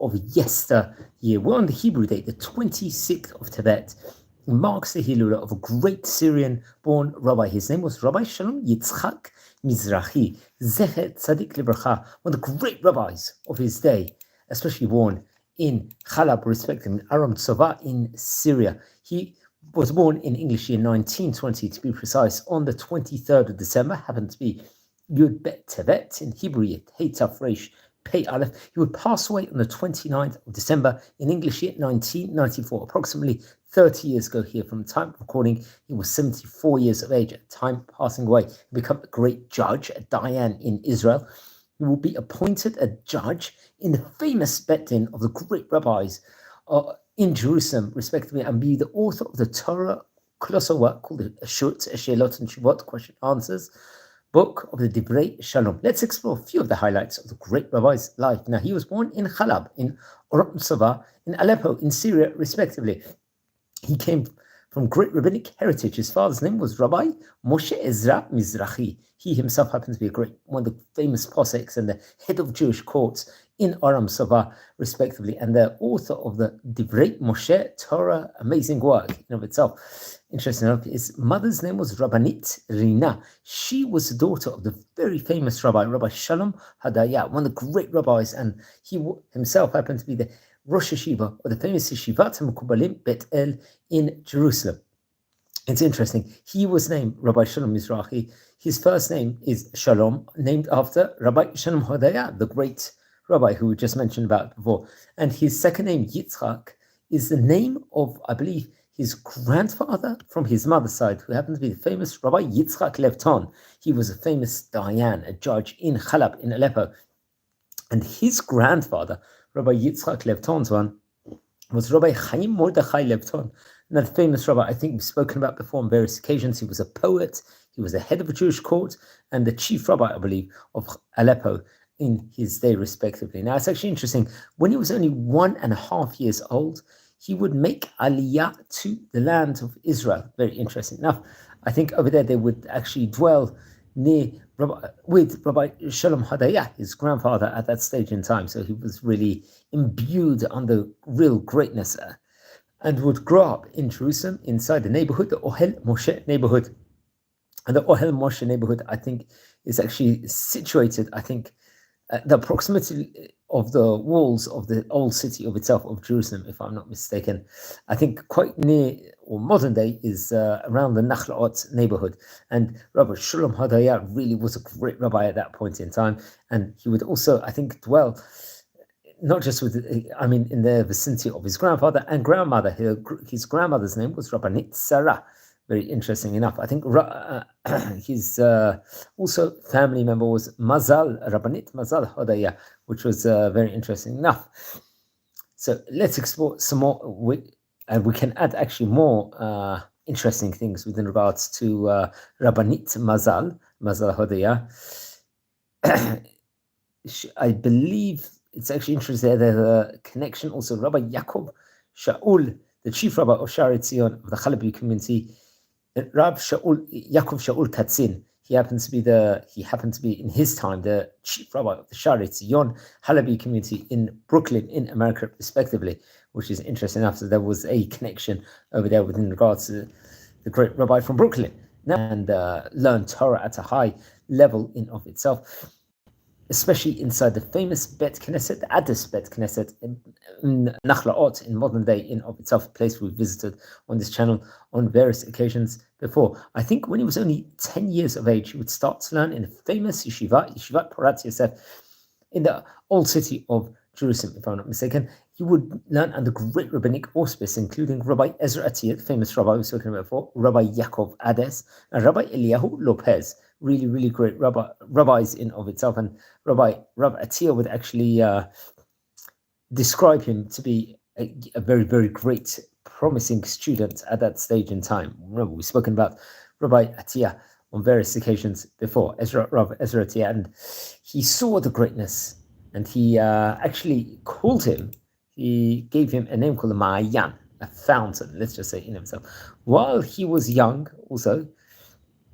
of yesteryear. We're on the Hebrew date, the 26th of Tevet. It marks the Hilula of a great Syrian-born rabbi. His name was Rabbi Shalom Yitzchak Mizrachi Z'tl, one of the great rabbis of his day, especially born in Chalab, respectively, in Aram Tzova in Syria. He was born in English year 1920, to be precise, on the 23rd of December, happened to be Yud Bet Tevet, in Hebrew year Hey Taf Reish Pei Aleph. He would pass away on the 29th of December in English year 1994, approximately 30 years ago here from the time of recording. He was 74 years of age at the time passing away. He became a great judge, a Diyan in Israel. He will be appointed a judge in the famous Din of the great rabbis in Jerusalem, respectively, and be the author of the Torah colossal work called the Ashut, Eshelot and Shuvot, question answers, book of the Divrei Shalom. Let's explore a few of the highlights of the great rabbi's life. Now, he was born in Chalab, in Aram Tzova, in Aleppo, in Syria, respectively. He came from great rabbinic heritage. His father's name was Rabbi Moshe Ezra Mizrachi. He himself happened to be one of the famous poseks and the head of Jewish courts in Aram Tzova, respectively, and the author of the Divrei Moshe Torah, amazing work in of itself. Interesting enough, his mother's name was Rabbanit Rina. She was the daughter of the very famous Rabbi Shalom Hadaya, one of the great rabbis, and he himself happened to be the Rosh Yeshiva, or the famous Yeshivat HaMekubalim Bet El in Jerusalem. It's interesting. He was named Rabbi Shalom Mizrachi. His first name is Shalom, named after Rabbi Shalom Hadaya, the great rabbi who we just mentioned about before. And his second name, Yitzchak, is the name of, I believe, his grandfather from his mother's side, who happened to be the famous Rabbi Yitzchak Levton. He was a famous Diyan, a judge in Chalab, in Aleppo. And his grandfather, Rabbi Yitzchak Levton's one, was Rabbi Chaim Mordechai Levton, another famous rabbi I think we've spoken about before on various occasions. He was a poet, he was the head of a Jewish court, and the chief rabbi, I believe, of Aleppo in his day, respectively. Now, it's actually interesting. When he was only 1.5 years old, he would make aliyah to the land of Israel. Very interesting enough. I think over there they would actually dwell with Rabbi Shalom Hadaya, his grandfather, at that stage in time. So he was really imbued under real greatness and would grow up in Jerusalem inside the neighborhood, the Ohel Moshe neighborhood. And the Ohel Moshe neighborhood, I think, is actually situated, the proximity of the walls of the old city of itself, of Jerusalem, if I'm not mistaken. I think quite near, or modern day, is around the Nachlaot neighborhood. And Rabbi Shalom Hadaya really was a great rabbi at that point in time. And he would also, I think, dwell not just in the vicinity of his grandfather and grandmother. His grandmother's name was Rabbanit Sarah. Very interesting enough. I think his also family member was Rabbanit Mazal Hodaya, which was very interesting enough. So let's explore some more, and we can add actually more interesting things within regards to Rabbanit Mazal Hodaya. I believe it's actually interesting there's a connection also. Rabbi Yaakov Shaul, the chief rabbi of Sha'ar Tzion of the Chalabi community, Rab Yaakov Shaul Katzin, he happened to be in his time the chief rabbi of the Sha'ar Tzion Halabi community in Brooklyn, in America, respectively, which is interesting enough. So there was a connection over there within regards to the great rabbi from Brooklyn, and learned Torah at a high level in of itself, especially inside the famous Bet Knesset, the Addis Bet Knesset in Nachlaot, in modern day in of itself, a place we've visited on this channel on various occasions before. I think when he was only 10 years of age, he would start to learn in a famous Yeshivat Porat Yosef, in the old city of Jerusalem, if I'm not mistaken. He would learn under great rabbinic auspice, including Rabbi Ezra Atiyah, the famous rabbi we've spoken about before, Rabbi Yaakov Ades, and Rabbi Eliyahu Lopez. Really, really great rabbis in of itself. And Rabbi Atiyah would actually describe him to be a very, very great, promising student at that stage in time. Remember, we've spoken about Rabbi Atiyah on various occasions before, Rabbi Ezra Atiyah, and he saw the greatness, and he actually he gave him a name called the Ma'ayan, a fountain, let's just say, in himself. While he was young, also,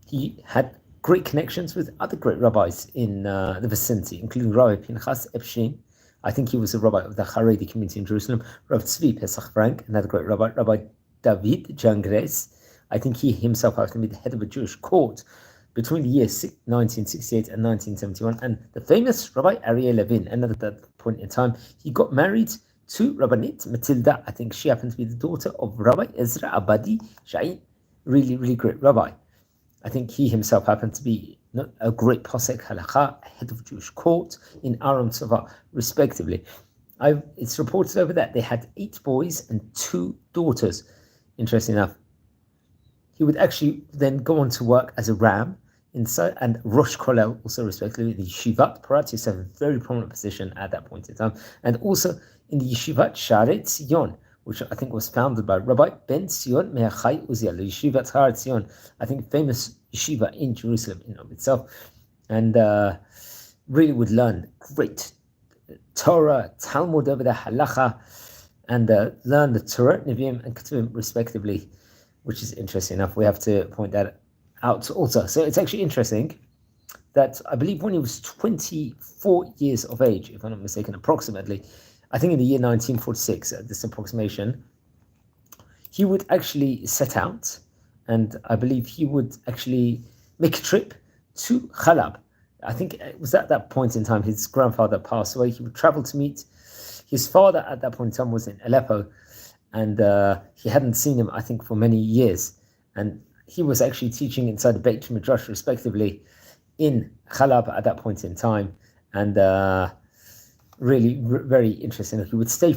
he had great connections with other great rabbis in the vicinity, including Rabbi Pinchas Epstein. I think he was a rabbi of the Haredi community in Jerusalem. Rav Tzvi Pesach Frank, another great rabbi. Rabbi David Jangres, I think he himself happened to be the head of a Jewish court between the years 1968 and 1971. And the famous Rabbi Aryeh Levin, another at that point in time, he got married to Rabbanit Matilda. I think she happened to be the daughter of Rabbi Ezra Abadi Shain, really, really great rabbi. I think he himself happened to be a great posek halakha, head of Jewish court in Aram Tzava, respectively. It's reported over that they had 8 boys and 2 daughters. Interesting enough. He would actually then go on to work as a ram inside and Rosh Kollel, also respectively, the Yeshivat Porat. He had a very prominent position at that point in time, and also in the Yeshivat Sharet Zion, which I think was founded by Rabbi Ben Zion Me'achai Uziel, the Yeshivat Sharet Zion, I think famous yeshiva in Jerusalem in of itself, and really would learn great Torah, Talmud over the Halacha, and learn the Torah, Nevi'im, and Ketuvim respectively, which is interesting enough. We have to point that out also. So it's actually interesting that I believe when he was 24 years of age, if I'm not mistaken, approximately, I think in the year 1946, at this approximation, he would actually set out, and I believe he would actually make a trip to Chalab. I think it was at that point in time his grandfather passed away. He would travel to meet his father. At that point in time was in Aleppo, and he hadn't seen him, I think, for many years. And he was actually teaching inside the Beit Midrash, respectively, in Chalab at that point in time. And really very interesting. He would stay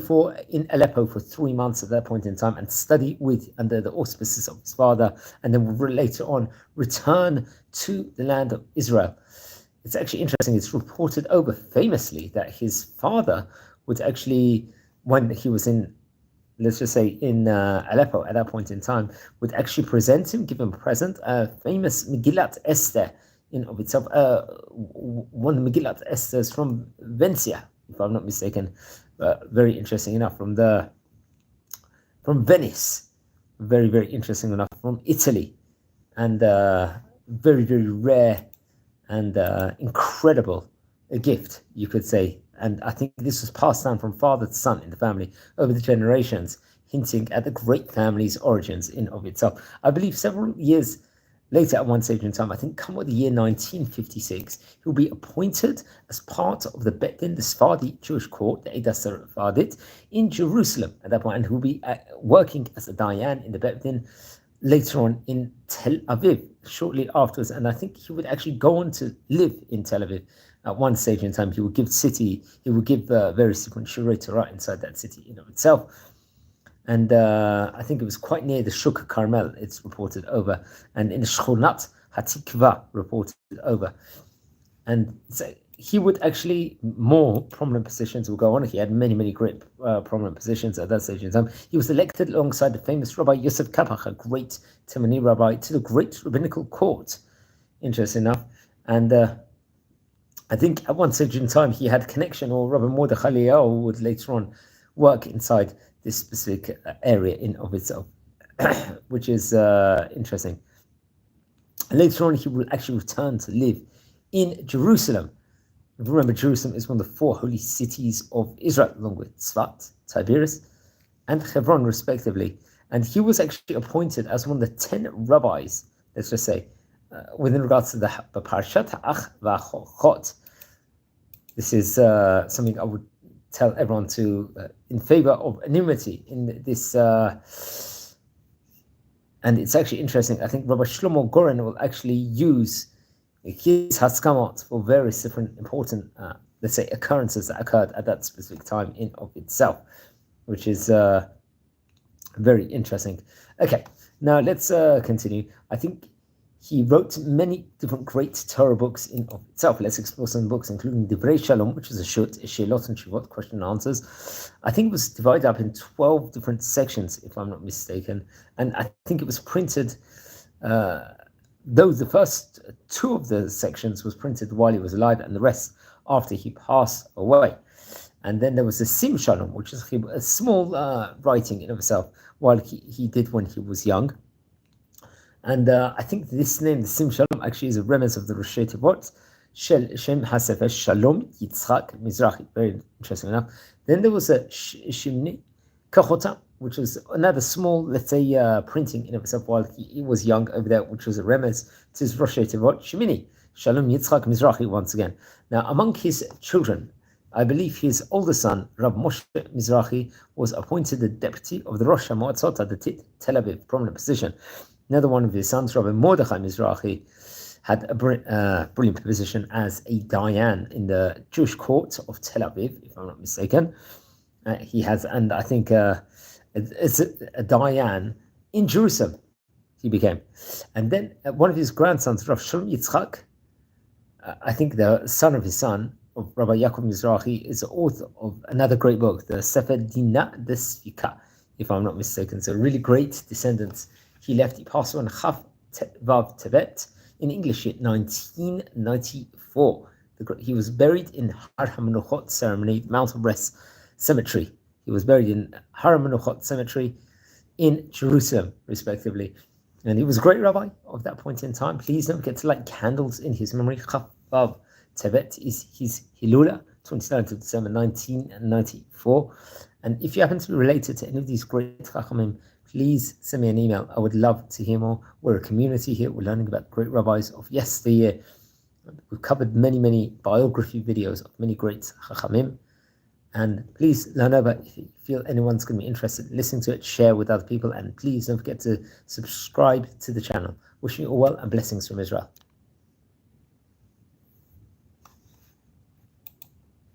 in Aleppo for 3 months at that point in time and study under the auspices of his father, and then would later on return to the land of Israel. It's actually interesting. It's reported over famously that his father would actually, when he was in, let's just say in Aleppo at that point in time, would actually present him, give him a present, a famous Megillat Esther in of itself, one of Megillat Esther's from Venetia, if I'm not mistaken. Very interesting enough, from Venice, very, very interesting enough, from Italy, and very, very rare and incredible a gift, you could say. And I think this was passed down from father to son in the family over the generations, hinting at the great family's origins in of itself. I believe several years later, at one stage in time, I think come with the year 1956, he will be appointed as part of the Din, the Sephardi Jewish court, the Eidah Sephardit, in Jerusalem at that point, and he will be working as a Diane in the Din later on in Tel Aviv shortly afterwards. And I think he would actually go on to live in Tel Aviv. At one stage in time, he would give various different Shirei Torah inside that city in of itself. And I think it was quite near the Shuk Carmel, it's reported over, and in the Shchonat Hatikva reported over. And so he would actually, more prominent positions will go on. He had many, many great prominent positions at that stage in time. He was elected alongside the famous Rabbi Yosef Kapach, a great Temani rabbi, to the great rabbinical court, interesting enough. And I think at one stage in time he had connection, or Rabbi Mordechai Eliyahu would later on work inside this specific area in of itself, which is interesting. Later on, he will actually return to live in Jerusalem. Remember, Jerusalem is one of the 4 holy cities of Israel, along with Tzfat, Tiberias, and Hebron, respectively. And he was actually appointed as one of the 10 rabbis, let's just say, within regards to the Parshat Ha'ach V'Achot. This is something I would tell everyone to, in favor of anonymity in this, and it's actually interesting. I think Rabbi Shlomo Goren will actually use his haskamot for various different important, let's say, occurrences that occurred at that specific time in of itself, which is very interesting. Okay, now let's continue. I think he wrote many different great Torah books in of itself. Let's explore some books, including Divrei Shalom, which is a shut, Sheilot and Shuvot, question and answers. I think it was divided up in 12 different sections, if I'm not mistaken. And I think it was printed, though the first 2 of the sections was printed while he was alive, and the rest after he passed away. And then there was a Sim Shalom, which is a small writing in of itself, while he did when he was young. And I think this name, the Sim Shalom, actually is a remnant of the Rosh Tevot, Shem HaSefer Shalom Yitzchak Mizrachi. Very interesting enough. Then there was a Shimni Kachota, which was another small, let's say, printing in of itself while he was young over there, which was a remez to his Rosh Tevot Shemini Shalom Yitzchak Mizrachi once again. Now, among his children, I believe his older son, Rabbi Moshe Mizrachi, was appointed the deputy of the Rosh HaMoatzot Hadatit Tel Aviv, prominent position. Another one of his sons, Rabbi Mordechai Mizrachi, had a brilliant position as a Diane in the Jewish court of Tel Aviv, if I'm not mistaken. He has, and I think it's a Diane in Jerusalem, he became. And then one of his grandsons, Rabbi Shalom Yitzchak, I think the son of his son, of Rabbi Yaakov Mizrachi, is the author of another great book, the Sefer Dina de Svika, if I'm not mistaken. So really great descendants. He left, he passed on Chaf Vav Tibet in English in 1994. He was buried in Har HaMenuchot ceremony, Mount of Rest Cemetery. He was buried in Har HaMenuchot Cemetery in Jerusalem, respectively. And he was a great rabbi of that point in time. Please don't forget to light candles in his memory. Chaf Vav Tibet is his Hilula, 29th of December 1994. And if you happen to be related to any of these great Chachamim, please send me an email. I would love to hear more. We're a community here. We're learning about great rabbis of yesteryear. We've covered many, many biography videos of many great Chachamim. And please learn over. If you feel anyone's going to be interested, listen to it, share with other people. And please don't forget to subscribe to the channel. Wishing you all well and blessings from Israel.